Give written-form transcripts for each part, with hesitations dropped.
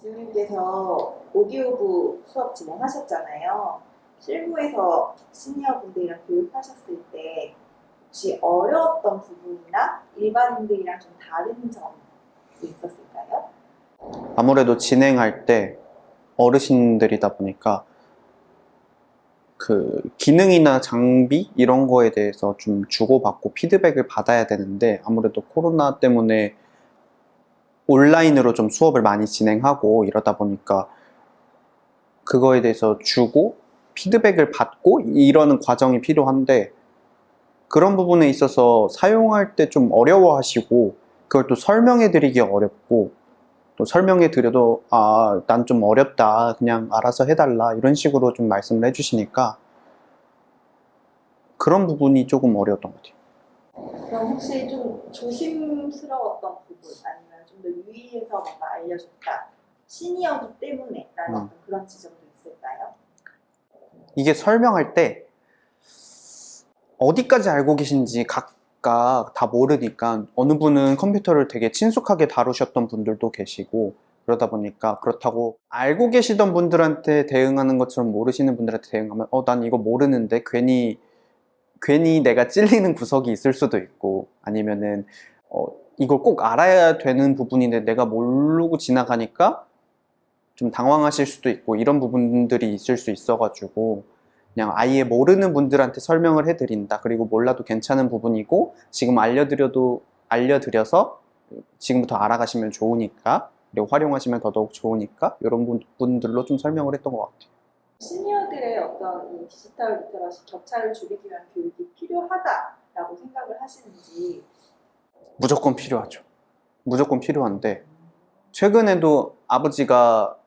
교수님께서 오디오북 수업 진행하셨잖아요. 실무에서 시니어 분들이랑 교육하셨을 때 혹시 어려웠던 부분이나 일반인들이랑 좀 다른 점이 있었을까요? 아무래도 진행할 때 어르신들이다 보니까 그 기능이나 장비 이런 거에 대해서 좀 주고받고 피드백을 받아야 되는데, 아무래도 코로나 때문에 온라인으로 좀 수업을 많이 진행하고 이러다 보니까 그거에 대해서 주고 피드백을 받고 이러는 과정이 필요한데, 그런 부분에 있어서 사용할 때 좀 어려워하시고, 그걸 또 설명해 드리기 어렵고, 또 설명해 드려도 난 좀 어렵다, 그냥 알아서 해달라, 이런 식으로 좀 말씀을 해주시니까 그런 부분이 조금 어려웠던 것 같아요. 그럼 혹시 좀 조심스러웠던 부분 아니면 좀 더 유의해서 뭔가 알려줬다. 시니어기 때문에 라는 어떤 그런 지점도 있을까요? 이게 설명할 때 어디까지 알고 계신지 각각 다 모르니까, 어느 분은 컴퓨터를 되게 친숙하게 다루셨던 분들도 계시고, 그러다 보니까 그렇다고 알고 계시던 분들한테 대응하는 것처럼 모르시는 분들한테 대응하면 난 이거 모르는데, 괜히 내가 찔리는 구석이 있을 수도 있고, 아니면은 이걸 꼭 알아야 되는 부분인데 내가 모르고 지나가니까 좀 당황하실 수도 있고, 이런 부분들이 있을 수 있어가지고 그냥 아예 모르는 분들한테 설명을 해드린다. 그리고 몰라도 괜찮은 부분이고, 지금 알려드려서 지금부터 알아가시면 좋으니까, 그리고 활용하시면 더더욱 좋으니까, 이런 분들로 좀 설명을 했던 것 같아요. 시니어들의 어떤 이 디지털 리터러시 격차를 줄이기 위한 교육이 필요하다라고 생각을 하시는지. 무조건 필요하죠. 무조건 필요한데, 최근에도 아버지가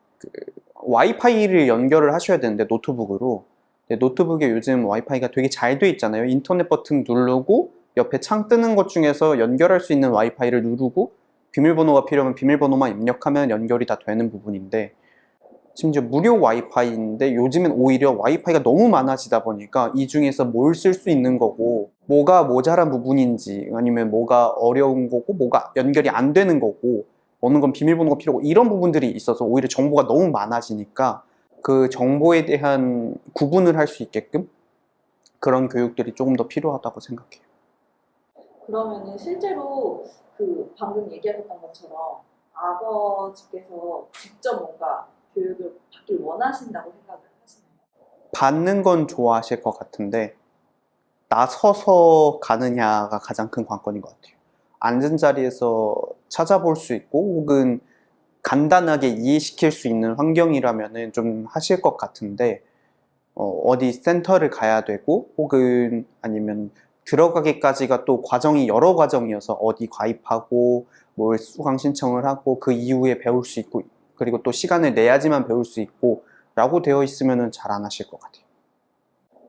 와이파이를 연결을 하셔야 되는데, 노트북으로. 근데 노트북에 요즘 와이파이가 되게 잘 돼 있잖아요. 인터넷 버튼 누르고 옆에 창 뜨는 것 중에서 연결할 수 있는 와이파이를 누르고, 비밀번호가 필요하면 비밀번호만 입력하면 연결이 다 되는 부분인데, 심지어 무료 와이파이인데 요즘엔 오히려 와이파이가 너무 많아지다 보니까 이 중에서 뭘 쓸 수 있는 거고, 뭐가 모자란 부분인지, 아니면 뭐가 어려운 거고, 뭐가 연결이 안 되는 거고, 어느 건 비밀번호가 필요하고, 이런 부분들이 있어서 오히려 정보가 너무 많아지니까 그 정보에 대한 구분을 할 수 있게끔 그런 교육들이 조금 더 필요하다고 생각해요. 그러면은 실제로 그 방금 얘기하셨던 것처럼 아버지께서 직접 뭔가 교육을 받길 원하신다고 생각을 하시나요? 받는 건 좋아하실 것 같은데, 나서서 가느냐가 가장 큰 관건인 것 같아요. 앉은 자리에서 찾아볼 수 있고, 혹은 간단하게 이해시킬 수 있는 환경이라면 좀 하실 것 같은데, 어디 센터를 가야 되고, 혹은 아니면 들어가기까지가 또 과정이 여러 과정이어서 어디 가입하고 뭘 수강 신청을 하고 그 이후에 배울 수 있고, 그리고 또 시간을 내야지만 배울 수 있고 라고 되어 있으면 잘 안 하실 것 같아요.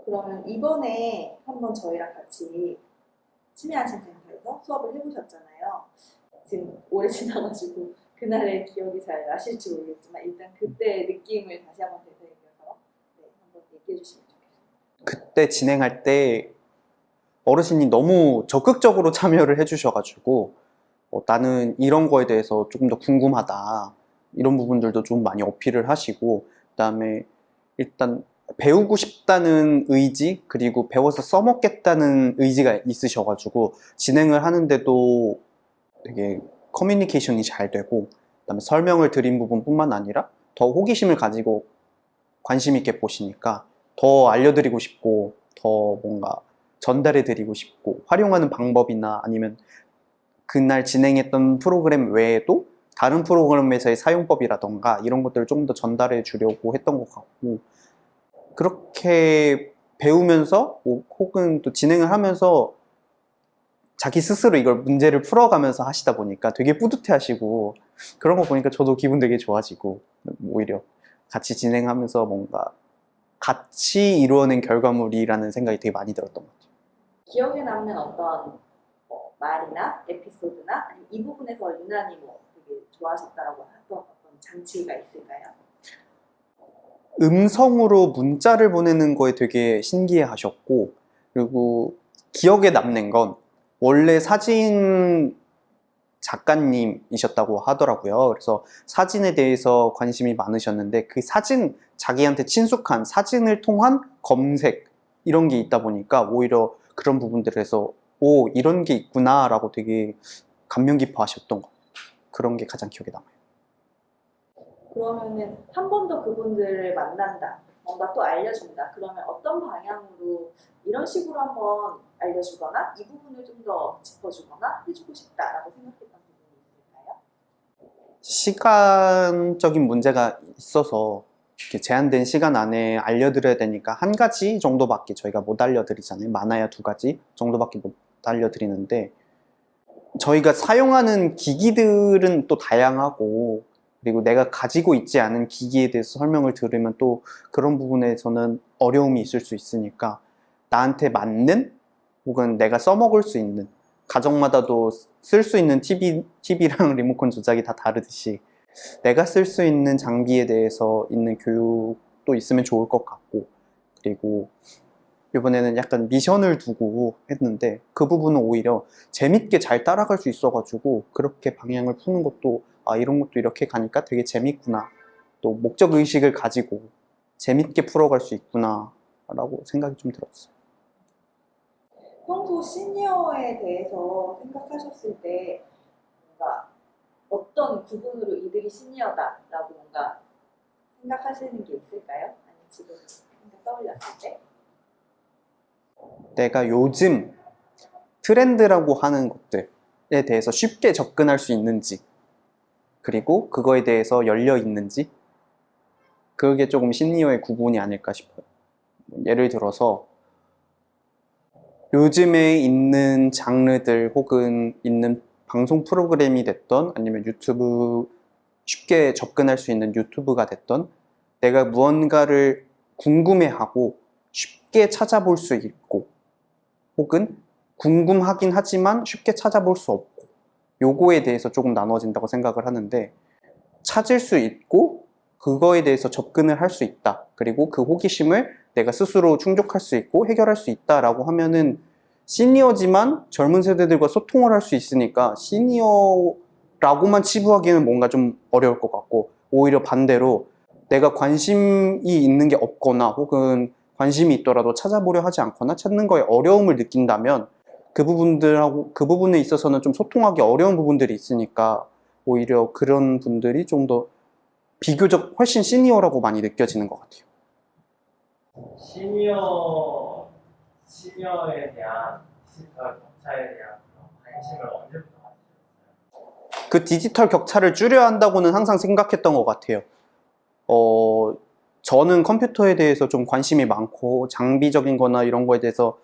그러면 이번에 한번 저희랑 같이 치매안심센터에서 수업을 해보셨잖아요. 지금 오래 지나가지고 그날의 기억이 잘 나실지 모르겠지만 일단 그때의 느낌을 다시 한번 되새겨서 한번 얘기해 주시면 좋겠습니다. 그때 진행할 때 어르신이 너무 적극적으로 참여를 해주셔가지고, 나는 이런 거에 대해서 조금 더 궁금하다, 이런 부분들도 좀 많이 어필을 하시고, 그 다음에 일단 배우고 싶다는 의지, 그리고 배워서 써먹겠다는 의지가 있으셔가지고 진행을 하는데도 되게 커뮤니케이션이 잘 되고, 그 다음에 설명을 드린 부분뿐만 아니라 더 호기심을 가지고 관심 있게 보시니까 더 알려드리고 싶고, 더 뭔가 전달해드리고 싶고, 활용하는 방법이나 아니면 그날 진행했던 프로그램 외에도 다른 프로그램에서의 사용법이라던가 이런 것들을 좀 더 전달해 주려고 했던 것 같고, 그렇게 배우면서 혹은 또 진행을 하면서 자기 스스로 이걸 문제를 풀어가면서 하시다 보니까 되게 뿌듯해 하시고, 그런 거 보니까 저도 기분 되게 좋아지고, 오히려 같이 진행하면서 뭔가 같이 이루어낸 결과물이라는 생각이 되게 많이 들었던 것 같아요. 기억에 남는 어떤 말이나 에피소드나 이 부분에서 유난히 되게 좋아하셨다라고 했던 어떤 장치가 있을까요? 음성으로 문자를 보내는 거에 되게 신기해 하셨고, 그리고 기억에 남는 건 원래 사진 작가님이셨다고 하더라고요. 그래서 사진에 대해서 관심이 많으셨는데 그 사진, 자기한테 친숙한 사진을 통한 검색 이런 게 있다 보니까 오히려 그런 부분들에서 오, 이런 게 있구나 라고 되게 감명 깊어 하셨던 것. 그런 게 가장 기억에 남아요. 그러면은 한 번 더 그분들을 만난다, 뭔가 또 알려준다. 그러면 어떤 방향으로 이런 식으로 한번 알려주거나 이 부분을 좀 더 짚어주거나 해주고 싶다라고 생각했던 부분이 있을까요? 시간적인 문제가 있어서 이렇게 제한된 시간 안에 알려드려야 되니까 한 가지 정도밖에 저희가 못 알려드리잖아요. 많아야 두 가지 정도밖에 못 알려드리는데 저희가 사용하는 기기들은 또 다양하고 그리고 내가 가지고 있지 않은 기기에 대해서 설명을 들으면 또 그런 부분에서는 어려움이 있을 수 있으니까 나한테 맞는 혹은 내가 써먹을 수 있는 가정마다도 쓸 수 있는 TV랑 리모컨 조작이 다 다르듯이 내가 쓸 수 있는 장비에 대해서 있는 교육도 있으면 좋을 것 같고 그리고 이번에는 약간 미션을 두고 했는데 그 부분은 오히려 재밌게 잘 따라갈 수 있어가지고 그렇게 방향을 푸는 것도 아 이런 것도 이렇게 가니까 되게 재밌구나 또 목적의식을 가지고 재밌게 풀어갈 수 있구나 라고 생각이 좀 들었어요. 평소 시니어에 대해서 생각하셨을 때 뭔가 어떤 부분으로 이들이 시니어다라고 뭔가 생각하시는 게 있을까요? 아니면 지금 생각 떠올렸을 때? 내가 요즘 트렌드라고 하는 것들에 대해서 쉽게 접근할 수 있는지 그리고 그거에 대해서 열려 있는지 그게 조금 시니어의 구분이 아닐까 싶어요. 예를 들어서 요즘에 있는 장르들 혹은 있는 방송 프로그램이 됐던 아니면 유튜브 쉽게 접근할 수 있는 유튜브가 됐던 내가 무언가를 궁금해하고 쉽게 찾아볼 수 있고 혹은 궁금하긴 하지만 쉽게 찾아볼 수 없고 요거에 대해서 조금 나눠진다고 생각을 하는데 찾을 수 있고 그거에 대해서 접근을 할 수 있다. 그리고 그 호기심을 내가 스스로 충족할 수 있고 해결할 수 있다라고 하면은 시니어지만 젊은 세대들과 소통을 할 수 있으니까 시니어라고만 치부하기에는 뭔가 좀 어려울 것 같고 오히려 반대로 내가 관심이 있는 게 없거나 혹은 관심이 있더라도 찾아보려 하지 않거나 찾는 거에 어려움을 느낀다면 그 부분들하고 그 부분에 있어서는 좀 소통하기 어려운 부분들이 있으니까 오히려 그런 분들이 좀 더 비교적 훨씬 시니어라고 많이 느껴지는 것 같아요. 시니어에 대한 디지털 격차에 대한 그런 관심을 언제부터 가지셨어요? 그 디지털 격차를 줄여야 한다고는 항상 생각했던 것 같아요. 저는 컴퓨터에 대해서 좀 관심이 많고 장비적인 거나 이런 거에 대해서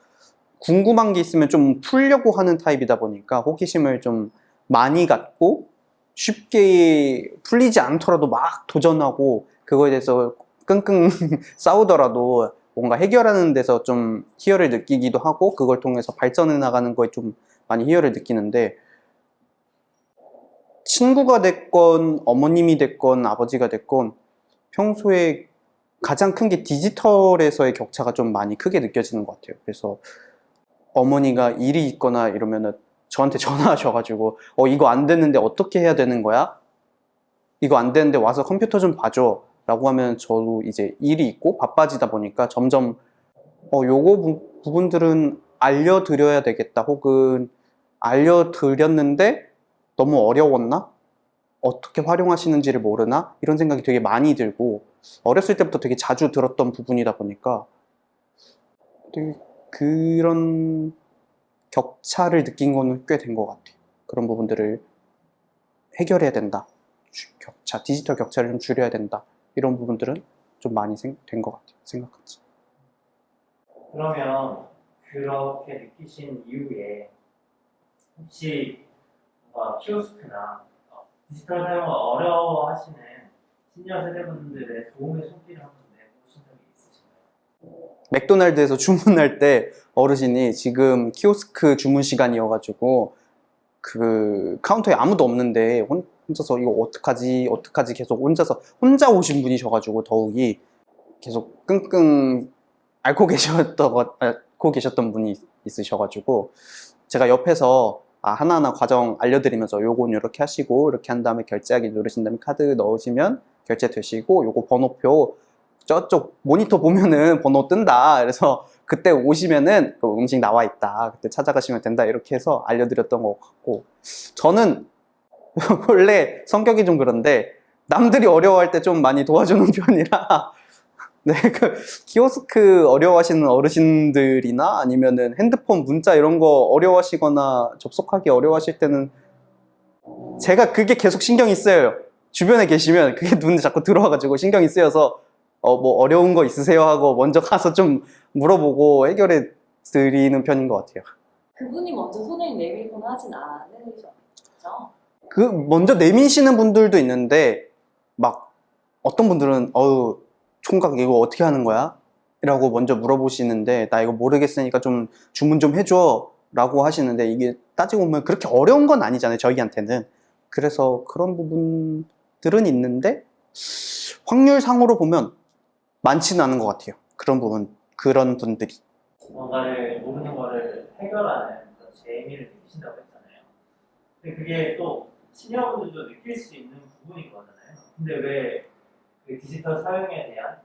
궁금한 게 있으면 좀 풀려고 하는 타입이다 보니까 호기심을 좀 많이 갖고 쉽게 풀리지 않더라도 막 도전하고 그거에 대해서 끙끙 싸우더라도 뭔가 해결하는 데서 좀 희열을 느끼기도 하고 그걸 통해서 발전해 나가는 거에 좀 많이 희열을 느끼는데 친구가 됐건 어머님이 됐건 아버지가 됐건 평소에 가장 큰 게 디지털에서의 격차가 좀 많이 크게 느껴지는 것 같아요. 그래서 어머니가 일이 있거나 이러면은 저한테 전화하셔가지고 이거 안 됐는데 어떻게 해야 되는 거야? 이거 안 되는데 와서 컴퓨터 좀 봐줘 라고 하면 저도 이제 일이 있고 바빠지다 보니까 점점 요거 부분들은 알려드려야 되겠다 혹은 알려드렸는데 너무 어려웠나? 어떻게 활용하시는지를 모르나? 이런 생각이 되게 많이 들고 어렸을 때부터 되게 자주 들었던 부분이다 보니까 되게 그런 격차를 느낀 거는 꽤 된 것 같아요. 그런 부분들을 해결해야 된다. 디지털 격차를 좀 줄여야 된다. 이런 부분들은 좀 많이 된 것 같아요. 생각하지. 그러면 그렇게 느끼신 이후에 혹시 뭔가 키오스크나 디지털 사용을 어려워하시는 시니어 세대분들의 도움의 손길을 한번 내보신 적이 있으신가요? 맥도날드에서 주문할 때 어르신이 지금 키오스크 주문 시간이어가지고 그 카운터에 아무도 없는데 혼자서 이거 어떡하지 계속 혼자 오신 분이셔가지고 더욱이 계속 끙끙 앓고 계셨던 분이 있으셔가지고 제가 옆에서 하나하나 과정 알려드리면서 요건 이렇게 하시고 이렇게 한 다음에 결제하기 누르신 다음에 카드 넣으시면 결제되시고 요거 번호표 저쪽 모니터 보면은 번호 뜬다. 그래서 그때 오시면은 그 음식 나와 있다. 그때 찾아가시면 된다. 이렇게 해서 알려드렸던 것 같고 저는 원래 성격이 좀 그런데 남들이 어려워할 때 좀 많이 도와주는 편이라 네, 그 키오스크 어려워하시는 어르신들이나 아니면은 핸드폰 문자 이런 거 어려워하시거나 접속하기 어려워하실 때는 제가 그게 계속 신경이 쓰여요. 주변에 계시면 그게 눈에 자꾸 들어와가지고 신경이 쓰여서 뭐 어려운 거 있으세요 하고 먼저 가서 좀 물어보고 해결해 드리는 편인 것 같아요. 그분이 먼저 손을 내밀거나 하진 않으셨죠? 그 먼저 내미시는 분들도 있는데 막 어떤 분들은 총각 이거 어떻게 하는 거야? 라고 먼저 물어보시는데 나 이거 모르겠으니까 좀 주문 좀 해줘 라고 하시는데 이게 따지고 보면 그렇게 어려운 건 아니잖아요, 저희한테는. 그래서 그런 부분들은 있는데 확률상으로 보면 많지는 않은 것 같아요. 그런 분들이. 뭔가를 모르는 거를 해결하는 그런 재미를 느끼신다고 했잖아요. 근데 그게 또 시니어분들도 느낄 수 있는 부분인 거잖아요. 근데 왜 그 디지털 사용에 대한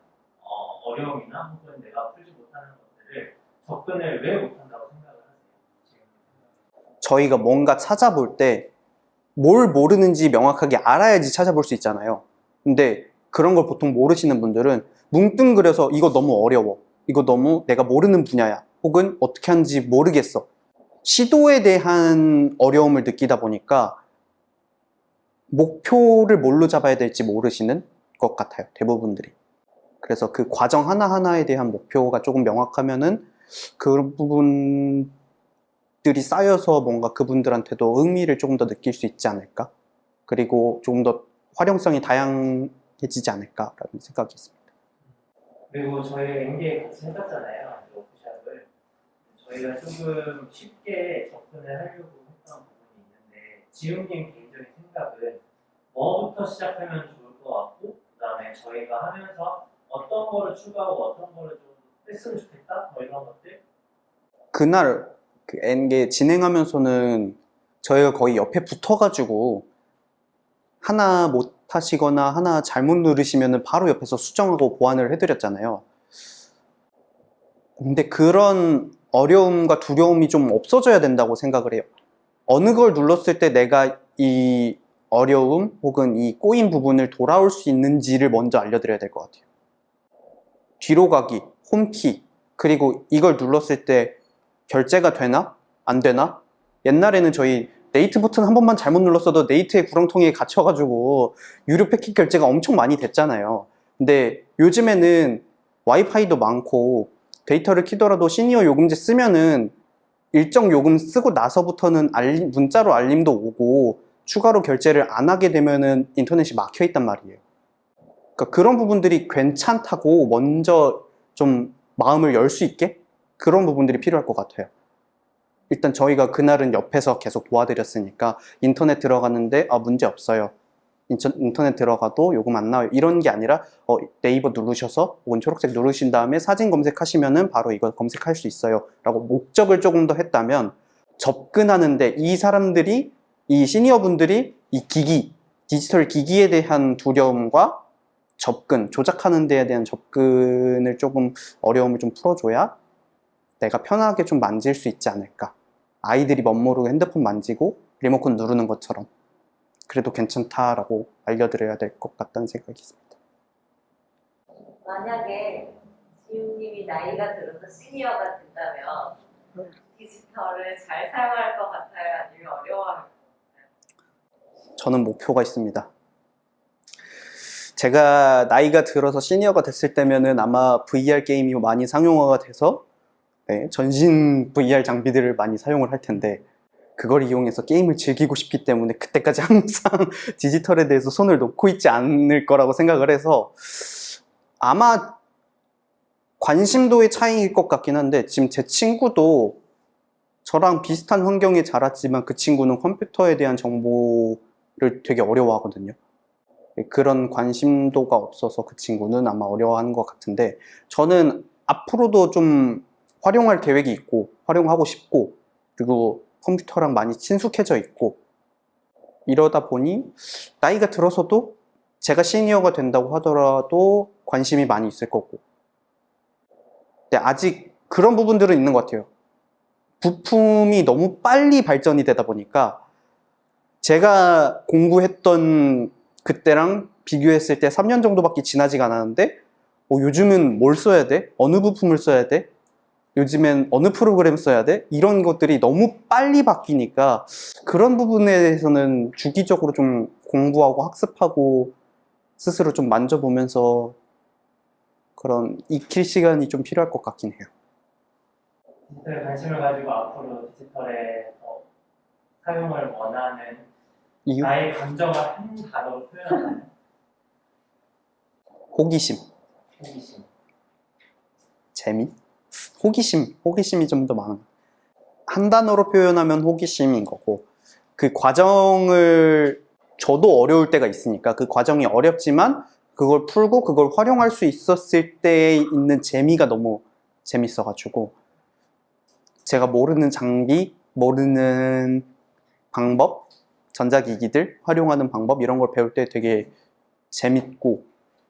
어려움이나 혹은 내가 풀지 못하는 것들을 접근을 왜 못한다고 생각을 하세요? 지금 저희가 뭔가 찾아볼 때 뭘 모르는지 명확하게 알아야지 찾아볼 수 있잖아요. 근데 그런 걸 보통 모르시는 분들은 뭉뚱그려서 이거 너무 어려워. 이거 너무 내가 모르는 분야야. 혹은 어떻게 하는지 모르겠어. 시도에 대한 어려움을 느끼다 보니까 목표를 뭘로 잡아야 될지 모르시는 것 같아요. 대부분들이. 그래서 그 과정 하나하나에 대한 목표가 조금 명확하면은 그 부분들이 쌓여서 뭔가 그분들한테도 의미를 조금 더 느낄 수 있지 않을까? 그리고 조금 더 활용성이 다양해지지 않을까라는 생각이 있습니다. 그리고 저희 MBA 같이 해봤잖아요. 워크숍을. 저희가 조금 쉽게 접근을 하려고 했던 부분이 있는데 지훈님 개인적인 생각은 뭐부터 시작하면 좋을 것 같고 그 다음에 저희가 하면서 어떤 거를 추가하고 어떤 거를 좀 했으면 좋겠다? 뭐 이런 것들? 그날 그 N게 진행하면서는 저희가 거의 옆에 붙어가지고 하나 못 하시거나 하나 잘못 누르시면 바로 옆에서 수정하고 보완을 해드렸잖아요. 근데 그런 어려움과 두려움이 좀 없어져야 된다고 생각을 해요. 어느 걸 눌렀을 때 내가 이 어려움 혹은 이 꼬인 부분을 돌아올 수 있는지를 먼저 알려드려야 될 것 같아요. 뒤로 가기, 홈키, 그리고 이걸 눌렀을 때 결제가 되나? 안 되나? 옛날에는 저희 네이트 버튼 한 번만 잘못 눌렀어도 네이트의 구렁텅이에 갇혀가지고 유료 패킷 결제가 엄청 많이 됐잖아요. 근데 요즘에는 와이파이도 많고 데이터를 키더라도 시니어 요금제 쓰면은 일정 요금 쓰고 나서부터는 문자로 알림도 오고 추가로 결제를 안 하게 되면은 인터넷이 막혀 있단 말이에요. 그러니까 그런 부분들이 괜찮다고 먼저 좀 마음을 열 수 있게 그런 부분들이 필요할 것 같아요. 일단 저희가 그날은 옆에서 계속 도와드렸으니까 인터넷 들어갔는데 문제 없어요. 인터넷 들어가도 요금 안 나와요. 이런 게 아니라 네이버 누르셔서 혹은 초록색 누르신 다음에 사진 검색하시면은 바로 이거 검색할 수 있어요. 라고 목적을 조금 더 했다면 접근하는데 이 사람들이 이 시니어분들이 이 기기, 디지털 기기에 대한 두려움과 접근, 조작하는 데에 대한 접근을 조금 어려움을 좀 풀어줘야 내가 편하게 좀 만질 수 있지 않을까. 아이들이 멋모르고 핸드폰 만지고 리모컨 누르는 것처럼 그래도 괜찮다라고 알려드려야 될 것 같다는 생각이 있습니다. 만약에 지훈님이 나이가 들어서 시니어가 된다면 디지털을 잘 사용할 것 같아요? 아니면 어려워할 것 같아요? 저는 목표가 있습니다. 제가 나이가 들어서 시니어가 됐을 때면은 아마 VR 게임이 많이 상용화가 돼서 전신 VR 장비들을 많이 사용을 할 텐데 그걸 이용해서 게임을 즐기고 싶기 때문에 그때까지 항상 디지털에 대해서 손을 놓고 있지 않을 거라고 생각을 해서 아마 관심도의 차이일 것 같긴 한데 지금 제 친구도 저랑 비슷한 환경에 자랐지만 그 친구는 컴퓨터에 대한 정보를 되게 어려워하거든요. 그런 관심도가 없어서 그 친구는 아마 어려워하는 것 같은데 저는 앞으로도 좀 활용할 계획이 있고 활용하고 싶고 그리고 컴퓨터랑 많이 친숙해져 있고 이러다 보니 나이가 들어서도 제가 시니어가 된다고 하더라도 관심이 많이 있을 거고. 근데 아직 그런 부분들은 있는 것 같아요. 부품이 너무 빨리 발전이 되다 보니까 제가 공부했던 그때랑 비교했을 때 3년 정도밖에 지나지가 않았는데 요즘은 뭘 써야 돼? 어느 부품을 써야 돼? 요즘엔 어느 프로그램 써야 돼? 이런 것들이 너무 빨리 바뀌니까 그런 부분에 대해서는 주기적으로 좀 공부하고 학습하고 스스로 좀 만져보면서 그런 익힐 시간이 좀 필요할 것 같긴 해요. 디지털에 관심을 가지고 앞으로 디지털의 사용을 원하는 이유? 나의 감정을 한 단어로 표현하는 호기심, 호기심. 재미? 호기심이 좀 더 많은. 한 단어로 표현하면 호기심인 거고, 그 과정을 저도 어려울 때가 있으니까 그 과정이 어렵지만 그걸 풀고 그걸 활용할 수 있었을 때 있는 재미가 너무 재밌어가지고 제가 모르는 장비, 모르는 방법, 전자기기들 활용하는 방법 이런 걸 배울 때 되게 재밌고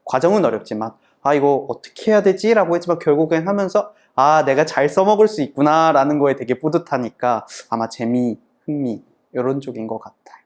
과정은 어렵지만 이거 어떻게 해야 되지? 라고 했지만 결국엔 하면서 내가 잘 써먹을 수 있구나 라는 거에 되게 뿌듯하니까 아마 재미, 흥미 이런 쪽인 것 같아요.